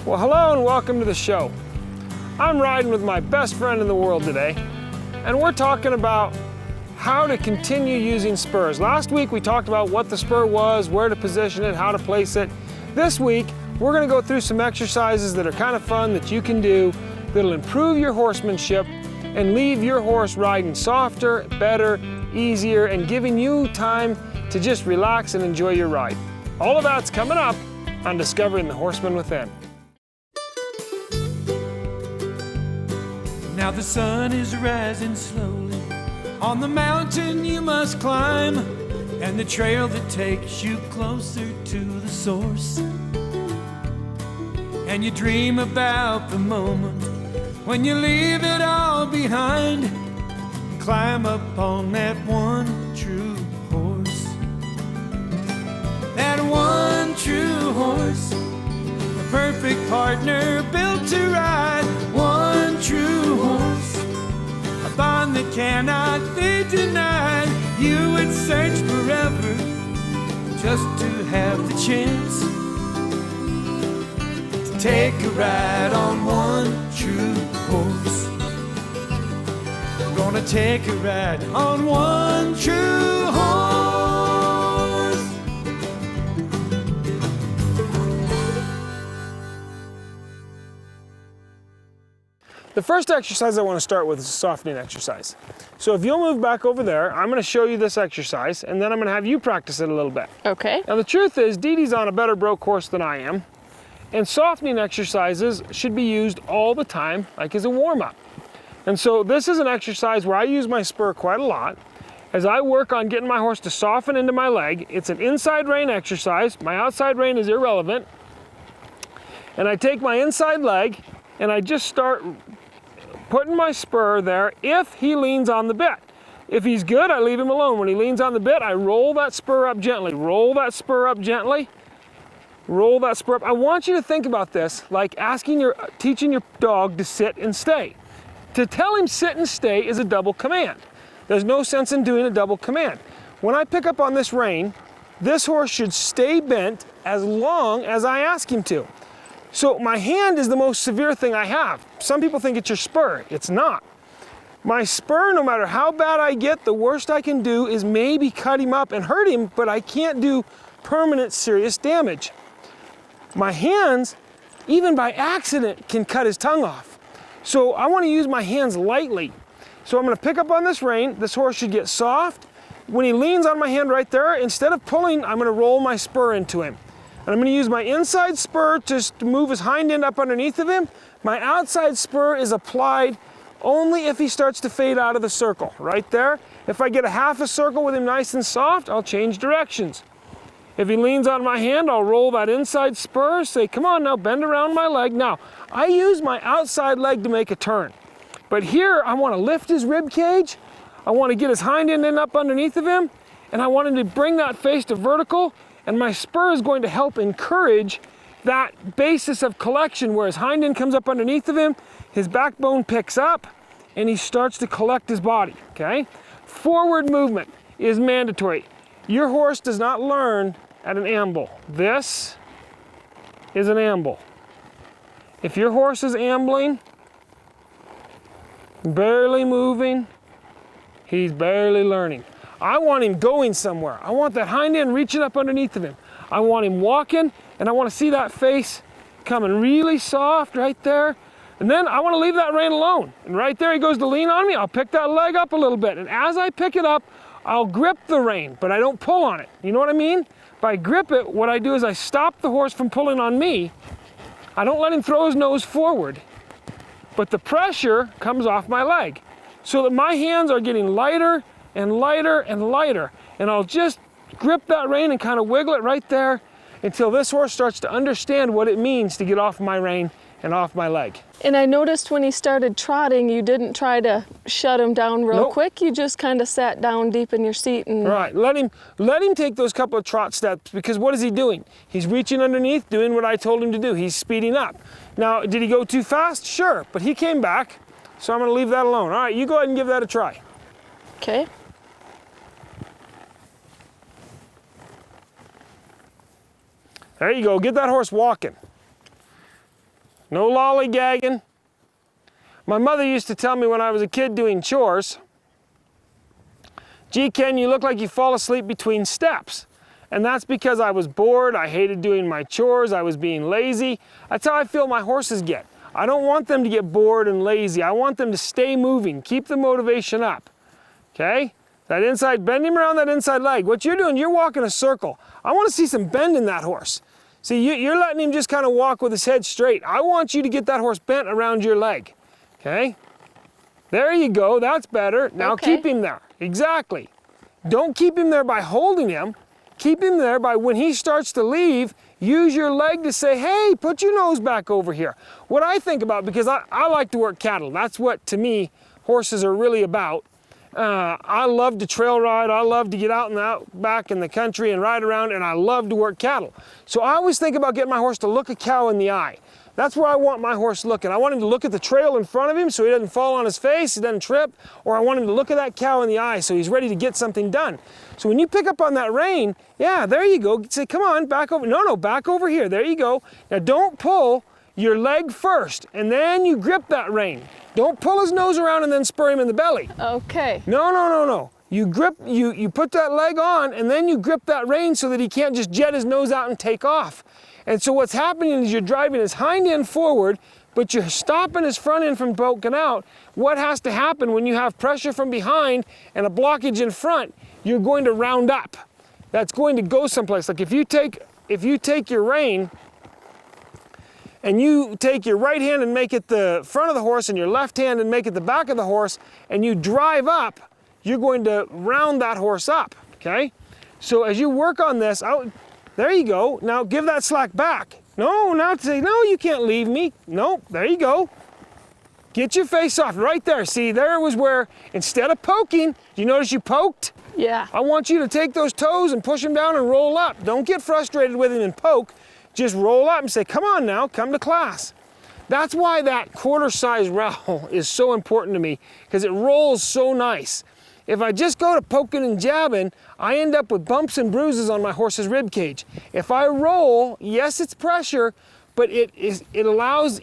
Well, hello and welcome to the show. I'm riding with my best friend in the world today, and we're talking about how to continue using spurs. Last week we talked about what the spur was, where to position it, how to place it. This week we're going to go through some exercises that are kind of fun that you can do that'll improve your horsemanship and leave your horse riding softer, better, easier, and giving you time to just relax and enjoy your ride. All of that's coming up on Discovering the Horseman Within. Now the sun is rising slowly on the mountain you must climb, and the trail that takes you closer to the source. And you dream about the moment when you leave it all behind and climb up on that one true horse. That one true horse, the perfect partner built to ride. One true horse, a bond that cannot be denied. You would search forever just to have the chance to take a ride on one true horse. I'm gonna take a ride on one true horse. The first exercise I want to start with is a softening exercise. So if you'll move back over there, I'm going to show you this exercise, and then I'm going to have you practice it a little bit. Okay. Now the truth is, Dee Dee's on a better broke horse than I am, and softening exercises should be used all the time, like as a warm-up. And so this is an exercise where I use my spur quite a lot as I work on getting my horse to soften into my leg. It's an inside rein exercise. My outside rein is irrelevant. And I take my inside leg and I just start putting my spur there if he leans on the bit. If he's good, I leave him alone. When he leans on the bit, I roll that spur up gently. Roll that spur up gently. Roll that spur up. I want you to think about this like teaching your dog to sit and stay. To tell him sit and stay is a double command. There's no sense in doing a double command. When I pick up on this rein, this horse should stay bent as long as I ask him to. So my hand is the most severe thing I have. Some people think it's your spur. It's not. My spur, no matter how bad I get, the worst I can do is maybe cut him up and hurt him, but I can't do permanent serious damage. My hands, even by accident, can cut his tongue off. So I want to use my hands lightly. So I'm going to pick up on this rein. This horse should get soft. When he leans on my hand right there, instead of pulling, I'm going to roll my spur into him. And I'm going to use my inside spur to move his hind end up underneath of him. My outside spur is applied only if he starts to fade out of the circle, right there. If I get a half a circle with him nice and soft, I'll change directions. If he leans on my hand, I'll roll that inside spur, say, come on now, bend around my leg. Now, I use my outside leg to make a turn. But here, I want to lift his rib cage. I want to get his hind end up underneath of him, and I want him to bring that face to vertical. And my spur is going to help encourage that basis of collection where his hind end comes up underneath of him, his backbone picks up, and he starts to collect his body, okay? Forward movement is mandatory. Your horse does not learn at an amble. This is an amble. If your horse is ambling, barely moving, he's barely learning. I want him going somewhere. I want that hind end reaching up underneath of him. I want him walking, and I want to see that face coming really soft right there. And then I want to leave that rein alone. And right there he goes to lean on me. I'll pick that leg up a little bit. And as I pick it up, I'll grip the rein, but I don't pull on it. You know what I mean? If I grip it, what I do is I stop the horse from pulling on me. I don't let him throw his nose forward, but the pressure comes off my leg so that my hands are getting lighter and lighter and lighter. And I'll just grip that rein and kind of wiggle it right there until this horse starts to understand what it means to get off my rein and off my leg. And I noticed when he started trotting, you didn't try to shut him down real quick. You just kind of sat down deep in your seat and... Right, let him take those couple of trot steps, because what is he doing? He's reaching underneath, doing what I told him to do. He's speeding up. Now, did he go too fast? Sure, but he came back, so I'm gonna leave that alone. All right, you go ahead and give that a try. Okay. There you go, get that horse walking. No lollygagging. My mother used to tell me when I was a kid doing chores, "Gee, Ken, you look like you fall asleep between steps." And that's because I was bored, I hated doing my chores, I was being lazy. That's how I feel my horses get. I don't want them to get bored and lazy. I want them to stay moving, keep the motivation up, okay? That inside, bend him around that inside leg. What you're doing, you're walking a circle. I want to see some bend in that horse. See, you're letting him just kind of walk with his head straight. I want you to get that horse bent around your leg, okay? There you go, that's better. Now Okay. keep him there, exactly. Don't keep him there by holding him. Keep him there by when he starts to leave, use your leg to say, "Hey, put your nose back over here." What I think about, because I like to work cattle, that's what to me horses are really about. I love to trail ride, I love to get out and out back in the country and ride around, and I love to work cattle. So I always think about getting my horse to look a cow in the eye. That's where I want my horse looking. I want him to look at the trail in front of him so he doesn't fall on his face, he doesn't trip, or I want him to look at that cow in the eye so he's ready to get something done. So when you pick up on that rein, yeah, there you go. Say, "Come on, back over." No, back over here. There you go. Now don't pull your leg first, and then you grip that rein. Don't pull his nose around and then spur him in the belly. Okay. No. You grip, you put that leg on, and then you grip that rein so that he can't just jet his nose out and take off. And so what's happening is you're driving his hind end forward, but you're stopping his front end from poking out. What has to happen when you have pressure from behind and a blockage in front? You're going to round up. That's going to go someplace. Like if you take your rein and you take your right hand and make it the front of the horse and your left hand and make it the back of the horse, and you drive up, you're going to round that horse up, okay? So as you work on this, there you go. Now give that slack back. No, now say, "No, you can't leave me." No, there you go. Get your face off right there. See, there was where, instead of poking, you notice you poked? Yeah. I want you to take those toes and push them down and roll up. Don't get frustrated with him and poke. Just roll up and say, "Come on now, come to class." That's why that quarter-size rowel is so important to me, because it rolls so nice. If I just go to poking and jabbing, I end up with bumps and bruises on my horse's rib cage. If I roll, yes, it's pressure, but it allows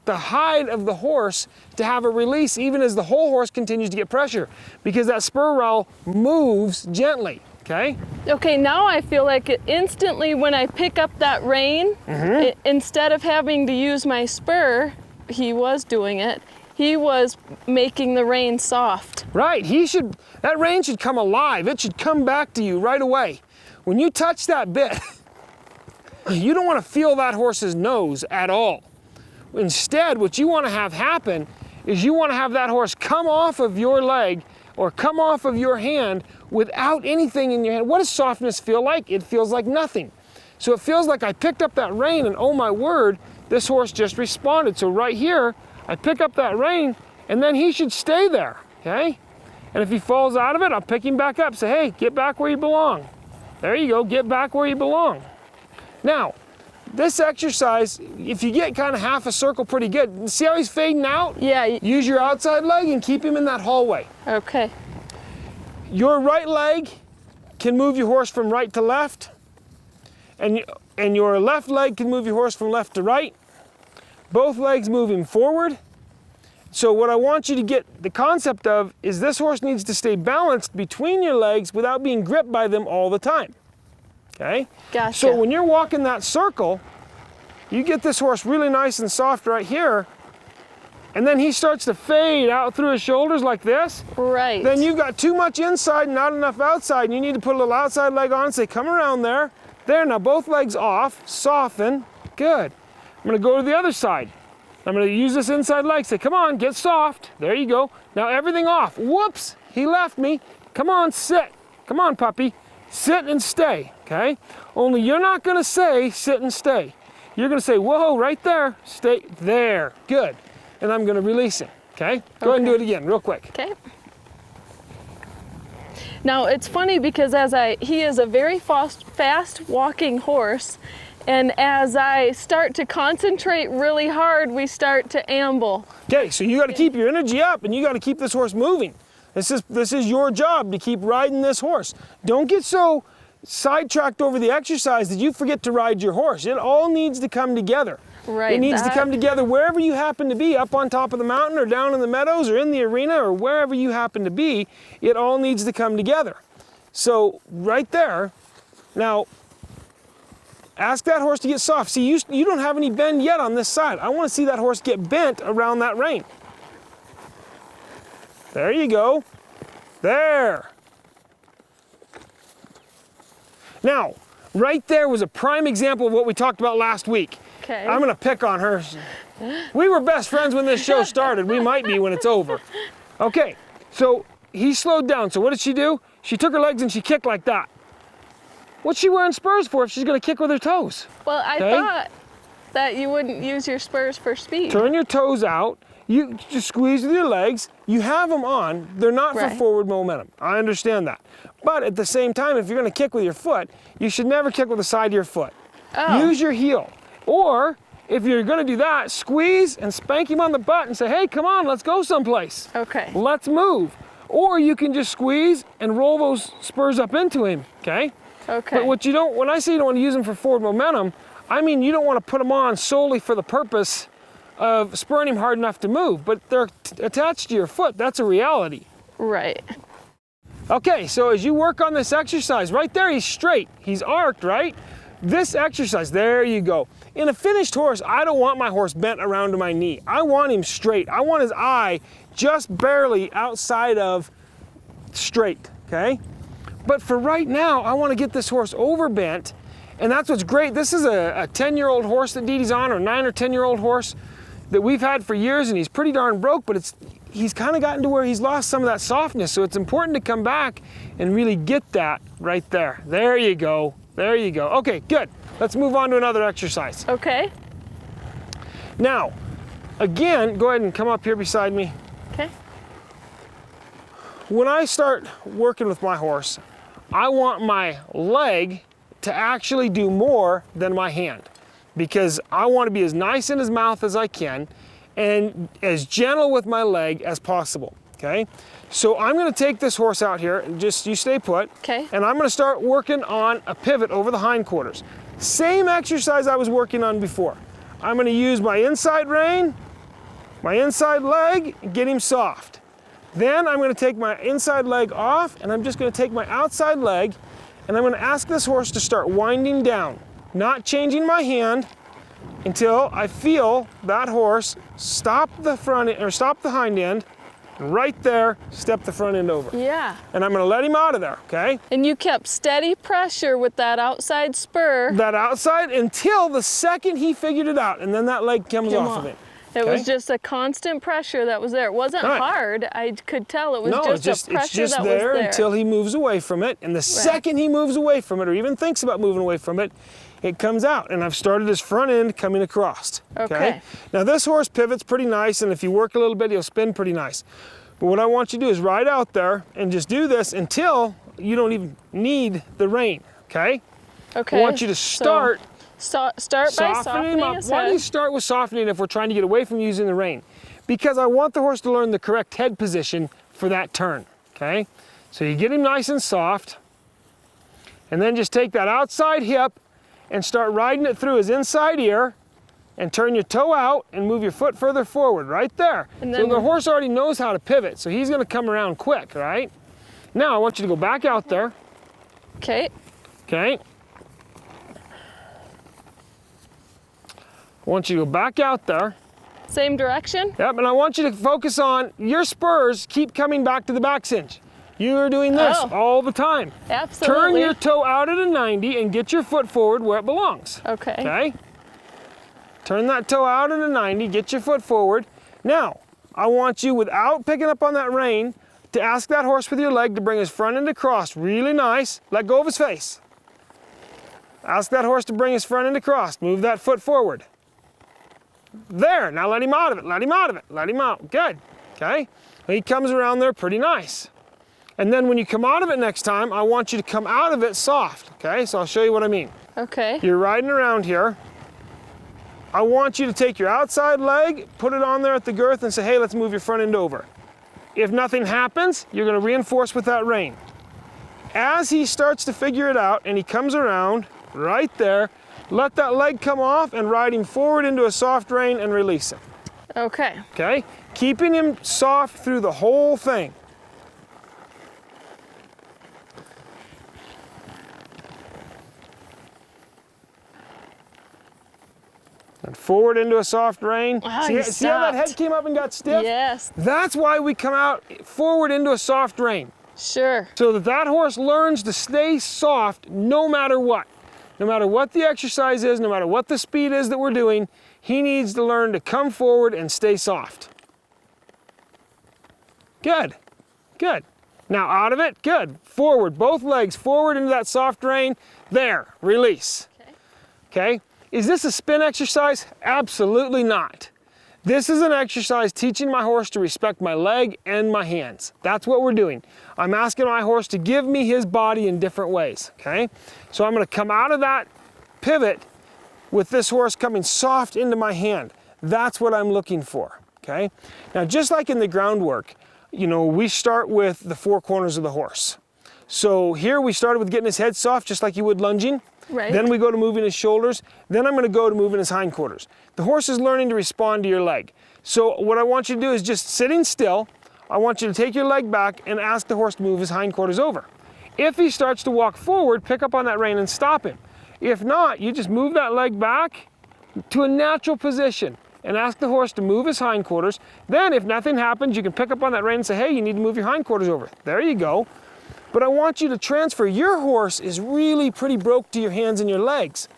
the hide of the horse to have a release even as the whole horse continues to get pressure, because that spur rowel moves gently, okay? Okay, now I feel like instantly when I pick up that rein, instead of having to use my spur, he was doing it, he was making the rein soft. Right, that rein should come alive. It should come back to you right away. When you touch that bit, you don't want to feel that horse's nose at all. Instead, what you want to have happen is you want to have that horse come off of your leg or come off of your hand without anything in your hand. What does softness feel like? It feels like nothing. So it feels like I picked up that rein and, oh my word, this horse just responded. So right here, I pick up that rein and then he should stay there, okay? And if he falls out of it, I'll pick him back up. Say, "Hey, get back where you belong." There you go, get back where you belong. Now, this exercise, if you get kind of half a circle pretty good, see how he's fading out? Yeah. Use your outside leg and keep him in that hallway. Okay. Your right leg can move your horse from right to left, and your left leg can move your horse from left to right. Both legs move him forward. So what I want you to get the concept of is this horse needs to stay balanced between your legs without being gripped by them all the time, okay? Gotcha. So when you're walking that circle, you get this horse really nice and soft right here, and then he starts to fade out through his shoulders like this. Right. Then you've got too much inside and not enough outside, and you need to put a little outside leg on and say, "Come around there." There, now both legs off, soften, good. I'm gonna go to the other side. I'm gonna use this inside leg, say, "Come on, get soft." There you go. Now everything off. Whoops, he left me. Come on, sit. Come on, puppy. Sit and stay, okay? Only you're not gonna say sit and stay. You're gonna say, "Whoa, right there, stay there." Good. And I'm gonna release him, okay? Go ahead and do it again, real quick. Okay. Now it's funny because he is a very fast walking horse, and as I start to concentrate really hard, we start to amble. Okay, so you got to keep your energy up, and you got to keep this horse moving. This is your job to keep riding this horse. Don't get so sidetracked over the exercise that you forget to ride your horse. It all needs to come together. Right, It needs to come together wherever you happen to be, up on top of the mountain or down in the meadows or in the arena or wherever you happen to be. It all needs to come together. So right there, now ask that horse to get soft. See, you don't have any bend yet on this side. I want to see that horse get bent around that rein. There you go. There. Now, right there was a prime example of what we talked about last week. Okay. I'm gonna pick on her. We were best friends when this show started. We might be when it's over. Okay, so he slowed down. So what did she do? She took her legs and she kicked like that. What's she wearing spurs for if she's gonna kick with her toes? Well, I thought that you wouldn't use your spurs for speed. Turn your toes out. You just squeeze with your legs. You have them on. They're not for forward momentum. I understand that. But at the same time, if you're gonna kick with your foot, you should never kick with the side of your foot. Oh. Use your heel. Or if you're gonna do that, squeeze and spank him on the butt and say, hey, come on, let's go someplace. Okay. Let's move. Or you can just squeeze and roll those spurs up into him, okay? Okay. But what you don't, when I say you don't want to use them for forward momentum, I mean you don't want to put them on solely for the purpose of spurring him hard enough to move, but they're attached to your foot. That's a reality. Right. Okay, so as you work on this exercise, right there he's straight, he's arched, right? This exercise, there you go. In a finished horse, I don't want my horse bent around to my knee. I want him straight. I want his eye just barely outside of straight, okay? But for right now, I want to get this horse overbent, and that's what's great. This is a 10-year-old horse that Dee Dee's on, or 9 or 10-year-old horse that we've had for years, and he's pretty darn broke, but he's kind of gotten to where he's lost some of that softness, so it's important to come back and really get that right there. There you go. There you go. Okay, good. Let's move on to another exercise. Okay. Now, again, go ahead and come up here beside me. Okay. When I start working with my horse, I want my leg to actually do more than my hand, because I want to be as nice in his mouth as I can and as gentle with my leg as possible, okay? So I'm going to take this horse out here, and just you stay put. Okay. And I'm going to start working on a pivot over the hindquarters. Same exercise I was working on before. I'm going to use my inside rein, my inside leg, and get him soft. Then I'm going to take my inside leg off, and I'm just going to take my outside leg, and I'm going to ask this horse to start winding down, not changing my hand until I feel that horse stop the front or stop the hind end. Right there, step the front end over. Yeah. And I'm gonna let him out of there, okay? And you kept steady pressure with that outside spur. That outside until the second he figured it out, and then that leg comes off of it. It was just a constant pressure that was there. It wasn't hard. I could tell it was just a pressure it's just that there was there until he moves away from it. And the second he moves away from it, or even thinks about moving away from it, it comes out. And I've started his front end coming across. Okay. Now this horse pivots pretty nice, and if you work a little bit, he'll spin pretty nice. But what I want you to do is ride out there and just do this until you don't even need the rein, okay? Okay. I want you to start start by softening up. his Why do head. you start with softening if we're trying to get away from using the rein? Because I want the horse to learn the correct head position for that turn, okay? So you get him nice and soft, and then just take that outside hip and start riding it through his inside ear, and turn your toe out and move your foot further forward, right there. And so then the horse already knows how to pivot, so he's gonna come around quick, right? Now I want you to go back out there. Okay. Okay. I want you to go back out there. Same direction? Yep, and I want you to focus on your spurs keep coming back to the back cinch. You're doing this all the time. Absolutely. Turn your toe out at a 90 and get your foot forward where it belongs. Okay. Okay? Turn that toe out at a 90, get your foot forward. Now, I want you, without picking up on that rein, to ask that horse with your leg to bring his front end across really nice. Let go of his face. Ask that horse to bring his front end across. Move that foot forward. There, now let him out of it, let him out of it, let him out. Good, okay? He comes around there pretty nice. And then when you come out of it next time, I want you to come out of it soft, okay? So I'll show you what I mean. Okay. You're riding around here. I want you to take your outside leg, put it on there at the girth and say, hey, let's move your front end over. If nothing happens, you're gonna reinforce with that rein. As he starts to figure it out and he comes around, right there. Let that leg come off and ride him forward into a soft rein and release him. Okay. Okay? Keeping him soft through the whole thing. And forward into a soft rein. Wow, See how that head came up and got stiff? Yes. That's why we come out forward into a soft rein. Sure. So that that horse learns to stay soft no matter what. No matter what the exercise is, no matter what the speed is that we're doing, he needs to learn to come forward and stay soft. Good, good. Now out of it, good. Forward, both legs forward into that soft rein. There, release. Okay? Is this a spin exercise? Absolutely not. This is an exercise teaching my horse to respect my leg and my hands. That's what we're doing. I'm asking my horse to give me his body in different ways, okay? So I'm gonna come out of that pivot with this horse coming soft into my hand. That's what I'm looking for, okay? Now, just like in the groundwork, you know, we start with the four corners of the horse. So here we started with getting his head soft, just like you would lunging. Right. Then we go to moving his shoulders. Then I'm going to go to moving his hindquarters. The horse is learning to respond to your leg. So what I want you to do is just sitting still. I want you to take your leg back and ask the horse to move his hindquarters over. If he starts to walk forward, pick up on that rein and stop him. If not, you just move that leg back to a natural position and ask the horse to move his hindquarters. Then if nothing happens, you can pick up on that rein and say, hey, you need to move your hindquarters over. There you go. But I want you to transfer. Your horse is really pretty broke to your hands and your legs.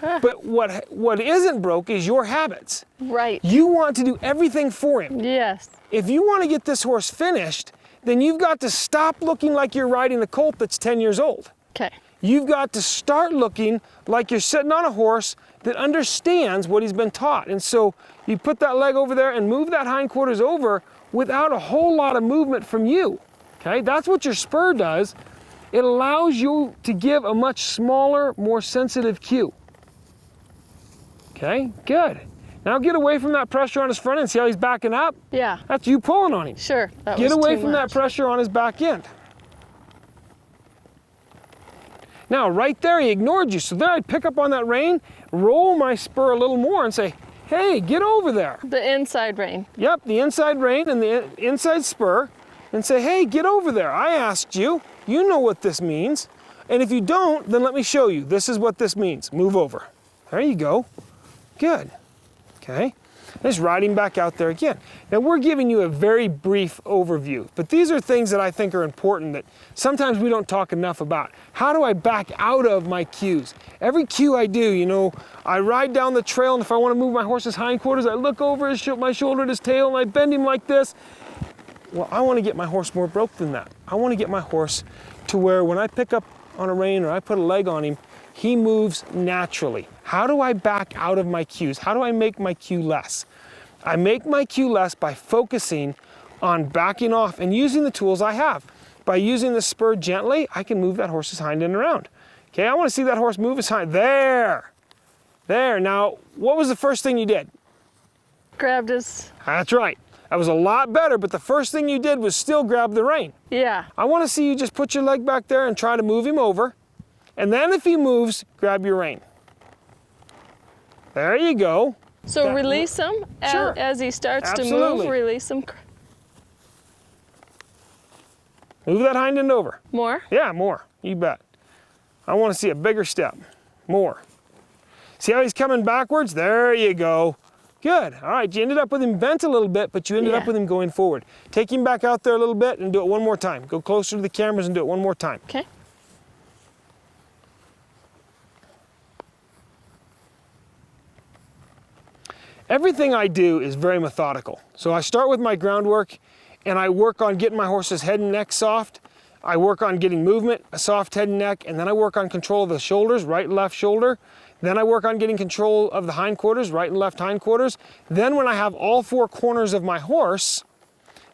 But what isn't broke is your habits. Right. You want to do everything for him. Yes. If you want to get this horse finished, then you've got to stop looking like you're riding a colt that's 10 years old. Okay. You've got to start looking like you're sitting on a horse that understands what he's been taught. And so you put that leg over there and move that hindquarters over without a whole lot of movement from you. Okay, that's what your spur does. It allows you to give a much smaller, more sensitive cue. Okay, good. Now get away from that pressure on his front end. See how he's backing up? Yeah. That's you pulling on him. Sure. That Get was away too from that much. pressure on his back end. Now, right there, he ignored you. So there I'd pick up on that rein, roll my spur a little more and say, hey, get over there. The inside rein. Yep, the inside rein and the inside spur. And say, hey, get over there. I asked you. You know what this means. And if you don't, then let me show you. This is what this means. Move over. There you go. Good. Okay. Just riding back out there again. Now we're giving you a very brief overview, but these are things that I think are important that sometimes we don't talk enough about. How do I back out of my cues? Every cue I do, you know, I ride down the trail, and if I want to move my horse's hindquarters, I look over my shoulder at his tail and I bend him like this. Well, I want to get my horse more broke than that. I want to get my horse to where when I pick up on a rein or I put a leg on him, he moves naturally. How do I back out of my cues? How do I make my cue less? I make my cue less by focusing on backing off and using the tools I have. By using the spur gently, I can move that horse's hind end around. Okay, I want to see that horse move his hind. There. There. Now, what was the first thing you did? Grabbed his... That's right. That was a lot better, but the first thing you did was still grab the rein. Yeah. I want to see you just put your leg back there and try to move him over. And then if he moves, grab your rein. There you go. So release him Sure. as he starts Absolutely. to move. Release him. Move that hind end over. More? Yeah, more. You bet. I want to see a bigger step. More. See how he's coming backwards? There you go. Good. All right, you ended up with him bent a little bit, but you ended up with him going forward. Take him back out there a little bit and do it one more time. Go closer to the cameras and do it one more time. Okay. Everything I do is very methodical. So I start with my groundwork and I work on getting my horse's head and neck soft. I work on getting movement, a soft head and neck, and then I work on control of the shoulders, right and left shoulder. Then I work on getting control of the hindquarters, right and left hindquarters. Then when I have all four corners of my horse,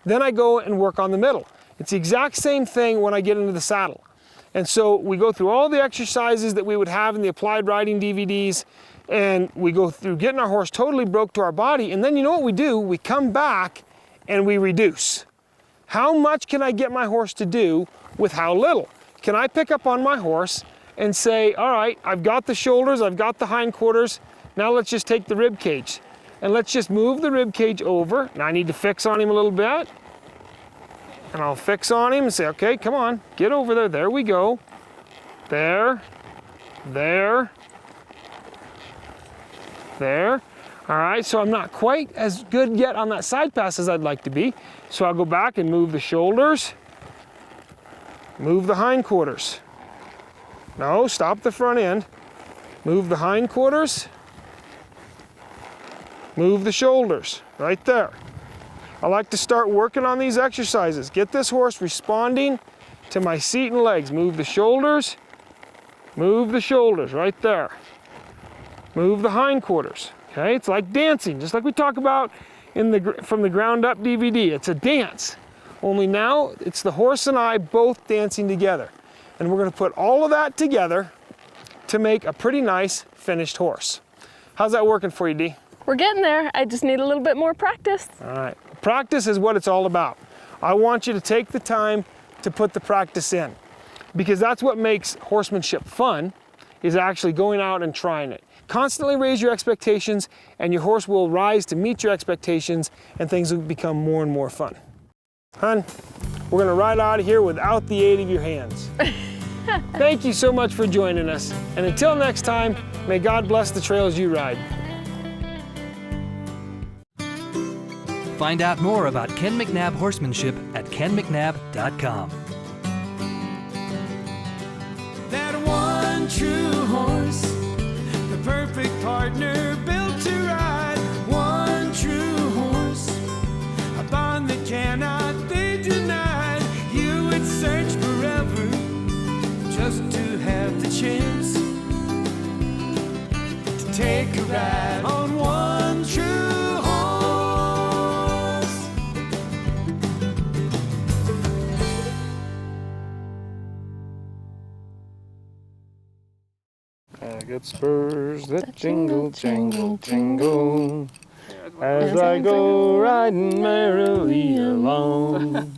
then I go and work on the middle. It's the exact same thing when I get into the saddle. And so we go through all the exercises that we would have in the applied riding DVDs, and we go through getting our horse totally broke to our body, and then you know what we do? We come back and we reduce. How much can I get my horse to do with how little? Can I pick up on my horse and say, all right, I've got the shoulders, I've got the hindquarters, now let's just take the rib cage. And let's just move the rib cage over. Now I need to fix on him a little bit. And I'll fix on him and say, okay, come on, get over there. There we go. There, there, there. All right, so I'm not quite as good yet on that side pass as I'd like to be. So I'll go back and move the shoulders, move the hindquarters. No, stop the front end. Move the hindquarters, move the shoulders, right there. I like to start working on these exercises. Get this horse responding to my seat and legs. Move the shoulders, right there. Move the hindquarters. Okay, it's like dancing, just like we talk about in the From the Ground Up DVD. It's a dance, only now it's the horse and I both dancing together. And we're gonna put all of that together to make a pretty nice finished horse. How's that working for you, Dee? We're getting there. I just need a little bit more practice. All right, practice is what it's all about. I want you to take the time to put the practice in, because that's what makes horsemanship fun, is actually going out and trying it. Constantly raise your expectations and your horse will rise to meet your expectations and things will become more and more fun. Hun, we're gonna ride out of here without the aid of your hands. Thank you so much for joining us. And until next time, may God bless the trails you ride. Find out more about Ken McNabb horsemanship at kenmcnabb.com. That one true horse, the perfect partner built to ride. One true horse, a bond that cannot be denied. You would search forever just to have the chance to take a ride on one true horse. I got spurs that jingle, jangle, jingle, as I go riding merrily along.